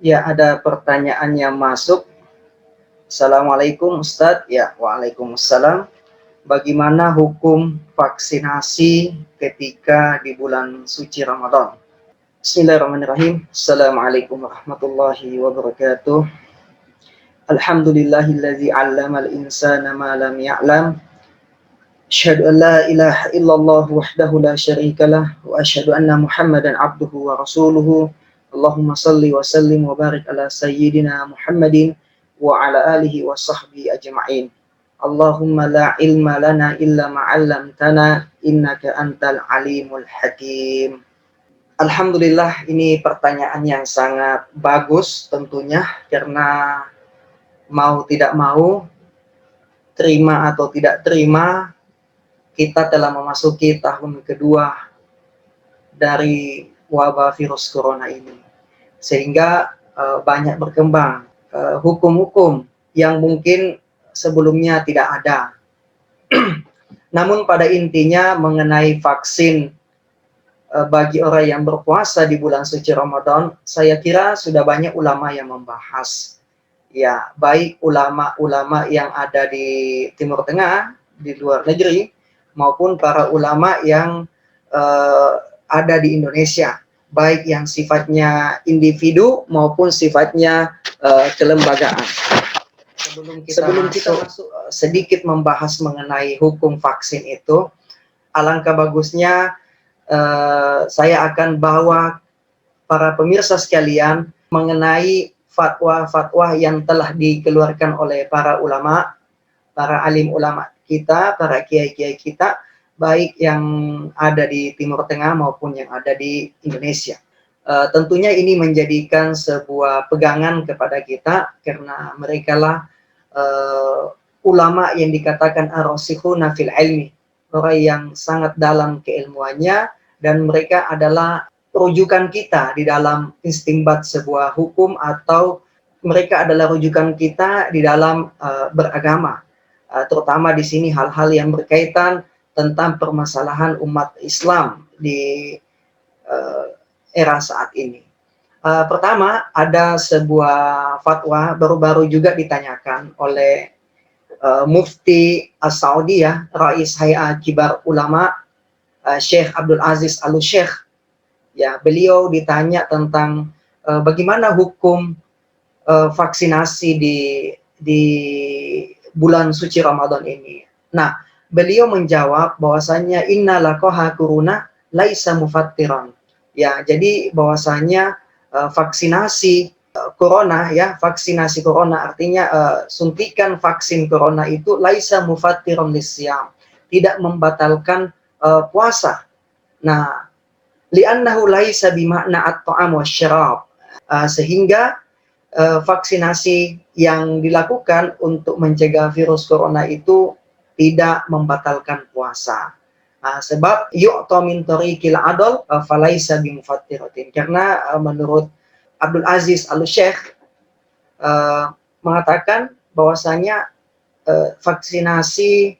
Ya, ada pertanyaan yang masuk. Assalamualaikum Ustadz. Ya, waalaikumsalam. Bagaimana hukum vaksinasi ketika di bulan suci Ramadan? Bismillahirrahmanirrahim. Assalamualaikum warahmatullahi wabarakatuh. Alhamdulillahillazi 'allamal insana ma lam ya'lam. Asyhadu an la ilaha illallah wahdahu la syarikalah wa asyhadu anna Muhammadan abduhu wa rasuluhu. Allahumma salli wa sallim wa barik ala sayyidina Muhammadin wa ala alihi wa sahbihi ajma'in. Allahumma la ilma lana illa ma 'allamtana innaka antal alimul hakim. Alhamdulillah, ini pertanyaan yang sangat bagus tentunya, karena mau tidak mau, terima atau tidak terima, kita telah memasuki tahun kedua dari wabah virus corona ini. Sehingga banyak berkembang hukum-hukum yang mungkin sebelumnya tidak ada. Namun pada intinya mengenai vaksin bagi orang yang berpuasa di bulan suci Ramadan, saya kira sudah banyak ulama yang membahas. Ya, baik ulama-ulama yang ada di Timur Tengah, di luar negeri, maupun para ulama yang ada di Indonesia, baik yang sifatnya individu maupun sifatnya kelembagaan. Sebelum kita masuk sedikit membahas mengenai hukum vaksin itu, alangkah bagusnya saya akan bawa para pemirsa sekalian mengenai fatwa-fatwa yang telah dikeluarkan oleh para ulama, para alim ulama kita, para kiai-kiai kita, baik yang ada di Timur Tengah maupun yang ada di Indonesia. Tentunya ini menjadikan sebuah pegangan kepada kita, karena mereka lah ulama yang dikatakan ar-rasikhuna fil ilmi, orang yang sangat dalam keilmuannya, dan mereka adalah rujukan kita di dalam istinbat sebuah hukum, atau mereka adalah rujukan kita di dalam beragama. Terutama di sini hal-hal yang berkaitan tentang permasalahan umat Islam di era saat ini. Pertama, ada sebuah fatwa baru-baru juga ditanyakan oleh Mufti As-Saudi, ya, Rais Hayat Kibar Ulama, Syekh Abdul Aziz Al-Syekh. Ya, beliau ditanya tentang bagaimana hukum vaksinasi di bulan suci Ramadan ini. Nah, beliau menjawab bahwasanya innalakoha kuruna laisa mufattiran. Ya, jadi bahwasanya vaksinasi corona, ya, vaksinasi corona artinya suntikan vaksin corona itu laisa mufattiran lisyam, tidak membatalkan puasa. Nah, li'annahu laisa bimakna at-ta'am wasyarab, sehingga vaksinasi yang dilakukan untuk mencegah virus corona itu tidak membatalkan puasa. Sebab yu'ta min tariqil adl falaisa bimufattiratin, karena menurut Abdul Aziz Al-Syekh mengatakan bahwasanya vaksinasi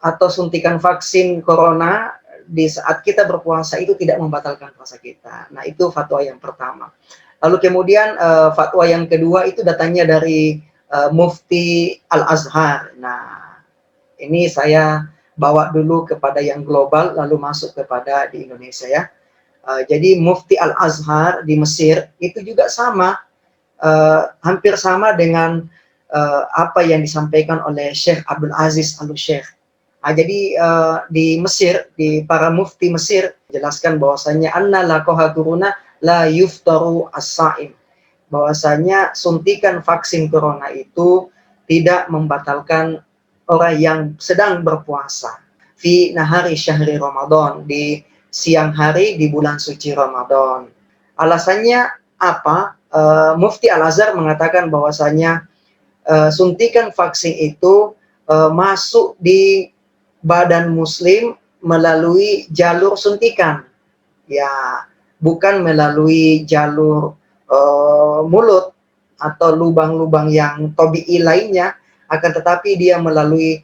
atau suntikan vaksin corona di saat kita berpuasa itu tidak membatalkan puasa kita. Nah, itu fatwa yang pertama. Lalu kemudian fatwa yang kedua itu datangnya dari Mufti Al-Azhar. Nah, ini saya bawa dulu kepada yang global, lalu masuk kepada di Indonesia, ya. Jadi Mufti Al-Azhar di Mesir itu juga sama, hampir sama dengan apa yang disampaikan oleh Syekh Abdul Aziz Al-Syekh. Jadi di Mesir, di para mufti Mesir jelaskan bahwasanya anna lakoha turuna la yuftaru as-saim, bahwasanya suntikan vaksin corona itu tidak membatalkan orang yang sedang berpuasa fi nahari syahri Ramadan, di siang hari di bulan suci Ramadan. Alasannya apa? Mufti Al-Azhar mengatakan bahwasanya suntikan vaksin itu masuk di badan muslim melalui jalur suntikan, ya, bukan melalui jalur mulut atau lubang-lubang yang tabi'i lainnya, akan tetapi dia melalui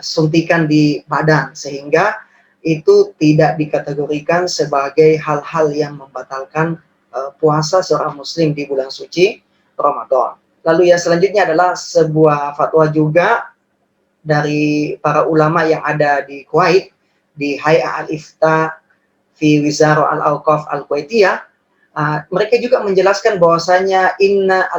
suntikan di badan, sehingga itu tidak dikategorikan sebagai hal-hal yang membatalkan puasa seorang muslim di bulan suci Ramadan. Lalu yang selanjutnya adalah sebuah fatwa juga dari para ulama yang ada di Kuwait, di Hay'ah al-Ifta fi Wizara al-Awqaf al-Kuwaitiyah. Mereka juga menjelaskan bahwasanya innal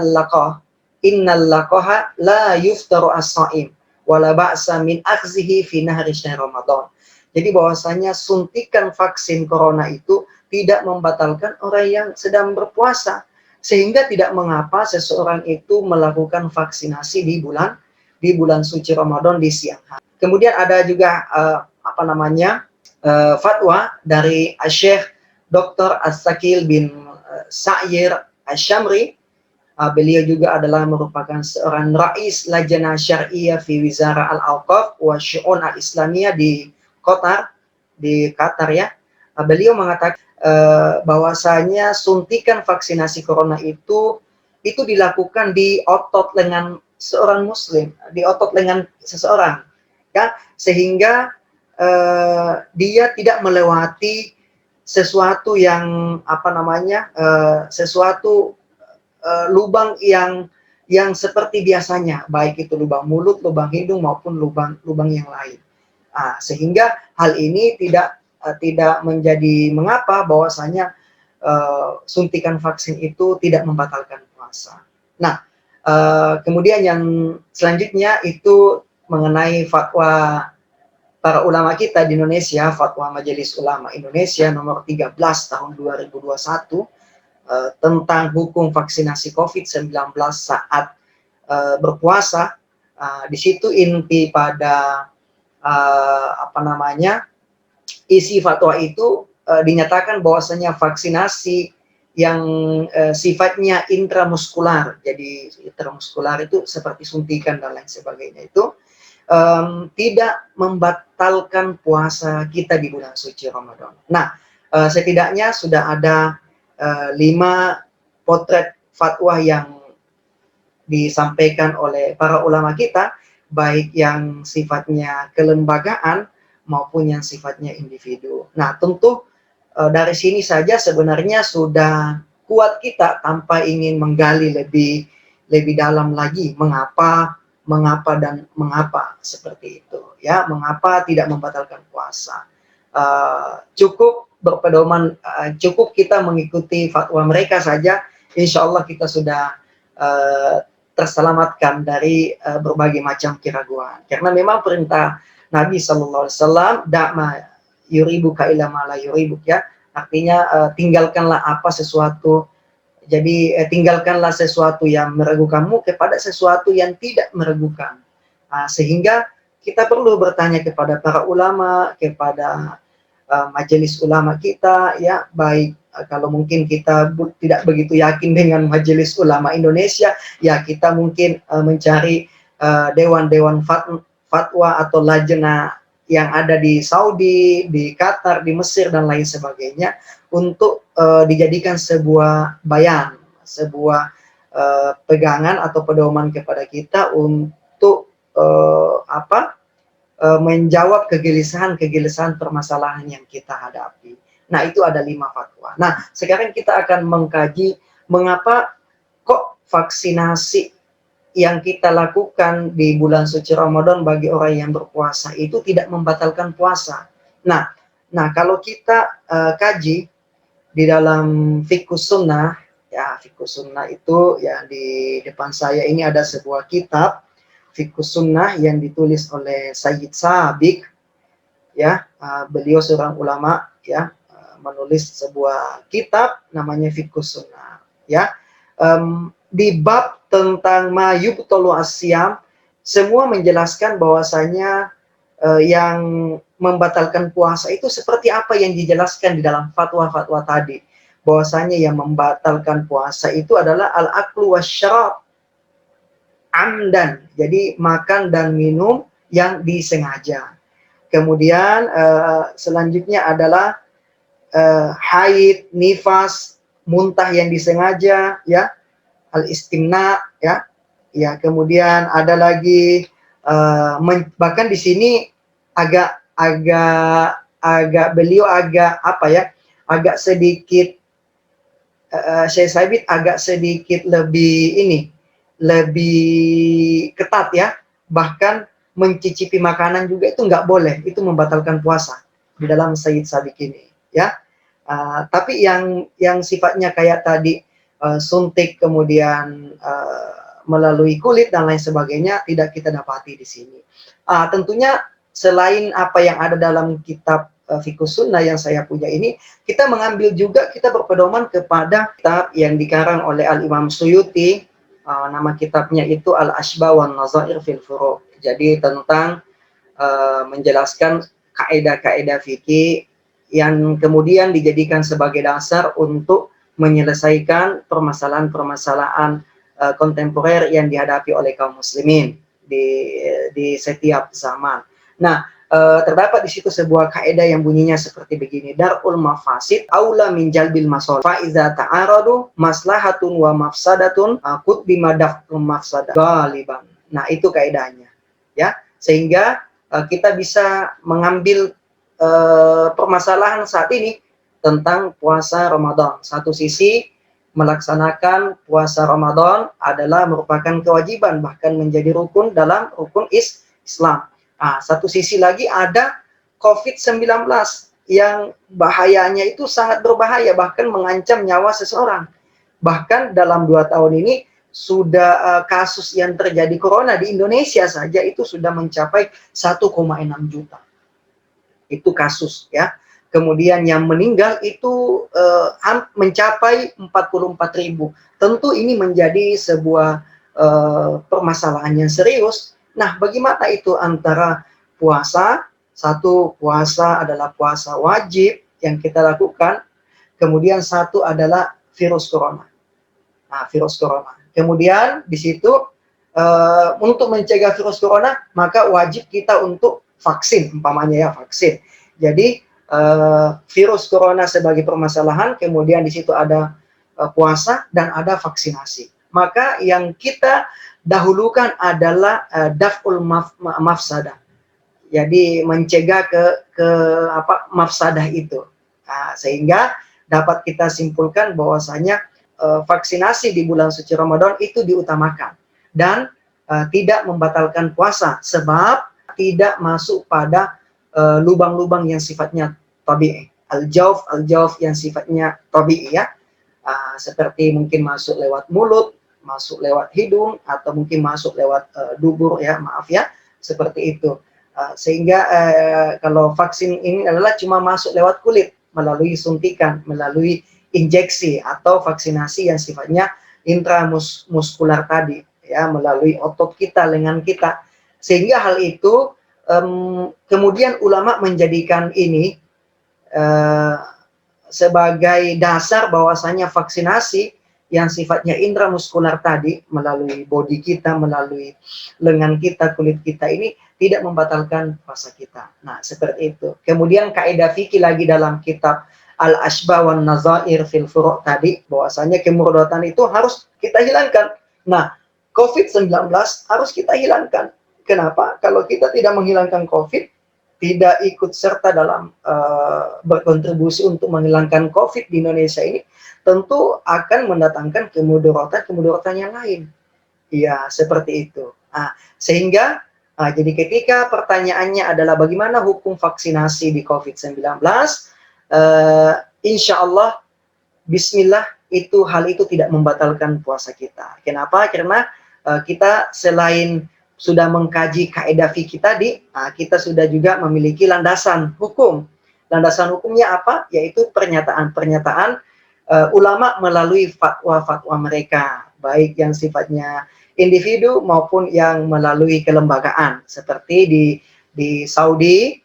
laqaha la yuftaru as-shaim wala ba'sa min akhzihi fi nahri syahr Ramadan. Jadi bahwasanya suntikan vaksin corona itu tidak membatalkan orang yang sedang berpuasa, sehingga tidak mengapa seseorang itu melakukan vaksinasi di bulan suci Ramadan di siang hari. Kemudian ada juga fatwa dari Syekh Dr. As-Sakil bin Sa'yir Asy-Syamri. Beliau juga adalah merupakan seorang rais lajnah syar'iyyah fi Wizara al-Awqaf wa Syu'un al-Islamiyah di Qatar ya. Beliau mengatakan bahwasanya suntikan vaksinasi corona itu dilakukan di otot lengan seorang muslim, di otot lengan seseorang ya, sehingga dia tidak melewati sesuatu yang lubang yang seperti biasanya, baik itu lubang mulut, lubang hidung maupun lubang yang lain. Sehingga hal ini tidak menjadi mengapa bahwasanya suntikan vaksin itu tidak membatalkan puasa. Nah, kemudian yang selanjutnya itu mengenai fatwa para ulama kita di Indonesia, Fatwa Majelis Ulama Indonesia nomor 13 tahun 2021 tentang hukum vaksinasi COVID-19 saat berpuasa. Di situ inti pada isi fatwa itu dinyatakan bahwasanya vaksinasi yang sifatnya intramuskular, jadi intramuskular itu seperti suntikan dan lain sebagainya, itu tidak membatalkan puasa kita di bulan suci Ramadan. Nah, setidaknya sudah ada 5 potret fatwa yang disampaikan oleh para ulama kita, baik yang sifatnya kelembagaan maupun yang sifatnya individu. Nah, tentu dari sini saja sebenarnya sudah kuat kita tanpa ingin menggali lebih dalam lagi mengapa seperti itu ya, mengapa tidak membatalkan puasa. Cukup berpedoman, cukup kita mengikuti fatwa mereka saja, insya Allah kita sudah terselamatkan dari berbagai macam keraguan. Karena memang perintah Nabi Sallallahu Alaihi Wasallam, da'ma yuribuka ila ma la yuribuk, ya, artinya tinggalkanlah apa sesuatu. Jadi tinggalkanlah sesuatu yang meragukanmu kepada sesuatu yang tidak meragukan. Sehingga kita perlu bertanya kepada para ulama, kepada majelis ulama kita, ya, baik kalau mungkin kita tidak begitu yakin dengan majelis ulama Indonesia, ya kita mungkin mencari dewan-dewan fatwa atau lajnah yang ada di Saudi, di Qatar, di Mesir dan lain sebagainya, untuk dijadikan sebuah bayan, sebuah pegangan atau pedoman kepada kita untuk menjawab kegelisahan permasalahan yang kita hadapi. Nah, itu ada 5 fatwa. Nah, sekarang kita akan mengkaji mengapa kok vaksinasi yang kita lakukan di bulan suci Ramadan bagi orang yang berpuasa itu tidak membatalkan puasa. Nah, kalau kita kaji di dalam Fiqhus Sunnah, ya, Fiqhus Sunnah itu ya, di depan saya ini ada sebuah kitab Fiqhus Sunnah yang ditulis oleh Sayyid Sabiq, ya, beliau seorang ulama, ya, menulis sebuah kitab namanya Fiqhus Sunnah, ya. Di bab tentang ma yubtalu asyam, semua menjelaskan bahwasanya yang membatalkan puasa itu seperti apa yang dijelaskan di dalam fatwa-fatwa tadi, bahwasanya yang membatalkan puasa itu adalah al-aklu wasyarab amdan, jadi makan dan minum yang disengaja. Kemudian selanjutnya adalah haid, nifas, muntah yang disengaja, ya, al-istimna, ya. Ya, kemudian ada lagi bahkan di sini beliau agak sedikit Syekh Saibit agak sedikit lebih ketat ya. Bahkan mencicipi makanan juga itu nggak boleh, itu membatalkan puasa di dalam Sayyid Sabiq ini ya. Tapi yang sifatnya kayak tadi suntik kemudian melalui kulit dan lain sebagainya tidak kita dapati di sini. Tentunya selain apa yang ada dalam kitab Fiqhus Sunnah yang saya punya ini, kita mengambil juga, kita berpedoman kepada kitab yang dikarang oleh Al-Imam Suyuti. Nama kitabnya itu Al-Ashbah wan Nazair fil Furu'. Jadi tentang menjelaskan kaidah-kaidah fikih yang kemudian dijadikan sebagai dasar untuk menyelesaikan permasalahan-permasalahan kontemporer yang dihadapi oleh kaum muslimin di setiap zaman. Nah, terdapat di situ sebuah kaidah yang bunyinya seperti begini: darul mafasid aula min jalbil masalih fa iza ta'aradu maslahatun wa mafsadatun qudima daf'u mafsadah ghaliban. Nah, itu kaidahnya ya, sehingga kita bisa mengambil permasalahan saat ini tentang puasa Ramadan. Satu sisi melaksanakan puasa Ramadan adalah merupakan kewajiban, bahkan menjadi rukun dalam rukun Islam. Satu sisi lagi ada COVID-19 yang bahayanya itu sangat berbahaya, bahkan mengancam nyawa seseorang. Bahkan dalam 2 tahun ini sudah kasus yang terjadi corona di Indonesia saja itu sudah mencapai 1,6 juta. Itu kasus ya. Kemudian yang meninggal itu mencapai 44.000. Tentu ini menjadi sebuah permasalahan yang serius. Nah, bagaimana itu antara puasa? Satu, puasa adalah puasa wajib yang kita lakukan. Kemudian satu adalah virus corona. Nah, virus corona. Kemudian di situ untuk mencegah virus corona, maka wajib kita untuk vaksin, umpamanya ya, vaksin. Jadi virus corona sebagai permasalahan, kemudian di situ ada puasa dan ada vaksinasi. Maka yang kita dahulukan adalah daf'ul mafsadah. Jadi mencegah ke mafsadah itu. Sehingga dapat kita simpulkan bahwasanya vaksinasi di bulan suci Ramadan itu diutamakan dan tidak membatalkan puasa sebab tidak masuk pada lubang-lubang yang sifatnya tabi'i, al-jauf yang sifatnya tabi'i ya, seperti mungkin masuk lewat mulut, masuk lewat hidung, atau mungkin masuk lewat dubur ya, maaf ya, seperti itu. Sehingga kalau vaksin ini adalah cuma masuk lewat kulit melalui suntikan, melalui injeksi atau vaksinasi yang sifatnya intramuskular tadi ya, melalui otot kita, lengan kita. Sehingga hal itu kemudian ulama menjadikan ini sebagai dasar bahwasanya vaksinasi yang sifatnya intramuskular tadi melalui bodi kita, melalui lengan kita, kulit kita ini tidak membatalkan puasa kita. Nah, seperti itu. Kemudian kaidah fikih lagi dalam kitab Al-Ashbah wan Nazair fil Furu' tadi, bahwasanya kemudorotan itu harus kita hilangkan. Nah, COVID-19 harus kita hilangkan. Kenapa? Kalau kita tidak menghilangkan COVID, tidak ikut serta dalam berkontribusi untuk menghilangkan COVID di Indonesia ini, tentu akan mendatangkan kemudaratan yang lain. Ya, seperti itu. Sehingga, jadi ketika pertanyaannya adalah bagaimana hukum vaksinasi di COVID-19, insya Allah, bismillah, hal itu tidak membatalkan puasa kita. Kenapa? Karena kita selain sudah mengkaji kaidah fikih tadi, kita sudah juga memiliki landasan hukum. Landasan hukumnya apa? Yaitu pernyataan-pernyataan ulama melalui fatwa-fatwa mereka, baik yang sifatnya individu maupun yang melalui kelembagaan. Seperti di Saudi,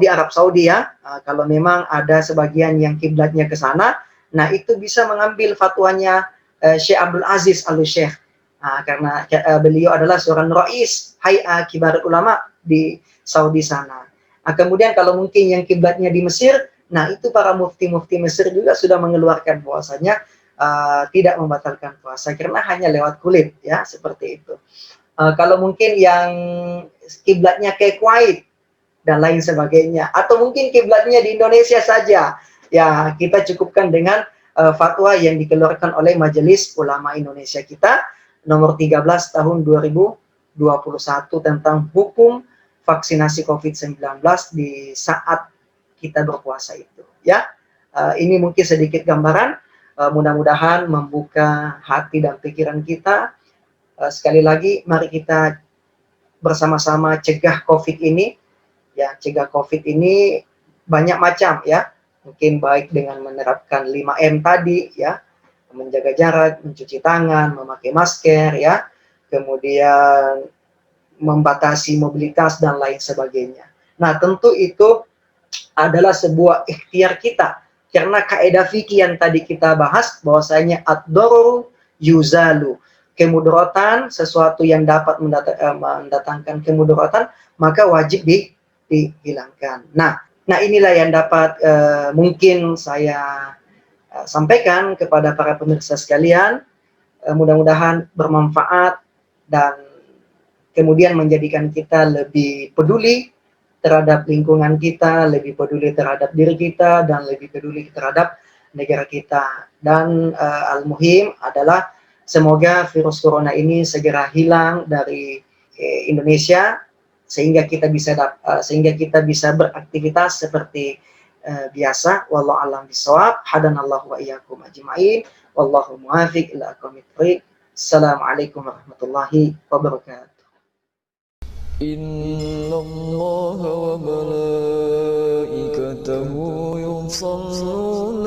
Arab Saudi ya, kalau memang ada sebagian yang kiblatnya ke sana, nah itu bisa mengambil fatwanya Syekh Abdul Aziz Al-Syekh. Karena beliau adalah seorang rais Hay'ah Kibar Ulama di Saudi sana. Kemudian kalau mungkin yang kiblatnya di Mesir, nah itu para mufti-mufti Mesir juga sudah mengeluarkan bahwasanya tidak membatalkan puasa karena hanya lewat kulit ya, seperti itu. Kalau mungkin yang kiblatnya ke Kuwait dan lain sebagainya, atau mungkin kiblatnya di Indonesia saja, ya kita cukupkan dengan fatwa yang dikeluarkan oleh Majelis Ulama Indonesia kita nomor 13 tahun 2021 tentang hukum vaksinasi COVID-19 di saat kita berpuasa itu. Ya, ini mungkin sedikit gambaran. Mudah-mudahan membuka hati dan pikiran kita. Sekali lagi, mari kita bersama-sama cegah COVID ini. Ya, cegah COVID ini banyak macam ya. Mungkin baik dengan menerapkan 5M tadi ya, menjaga jarak, mencuci tangan, memakai masker ya, kemudian membatasi mobilitas dan lain sebagainya. Nah, tentu itu adalah sebuah ikhtiar kita. Karena kaidah fikih yang tadi kita bahas bahwasanya ad-dararu yuzalu. Kemudaratan, sesuatu yang dapat mendatangkan kemudaratan, maka wajib dihilangkan. Nah, inilah yang dapat mungkin saya sampaikan kepada para pemirsa sekalian. Mudah-mudahan bermanfaat dan kemudian menjadikan kita lebih peduli terhadap lingkungan kita, lebih peduli terhadap diri kita, dan lebih peduli terhadap negara kita. Dan al-muhim adalah semoga virus corona ini segera hilang dari Indonesia sehingga kita bisa beraktivitas seperti biasa. Wallahu a'lam bishawab. Hadanallahu wa iyyakum ajma'in. Wallahu muwaffiq ila aqwamit thoriq. Assalamualaikum warahmatullahi wabarakatuh. إن الله وملائكته يصلون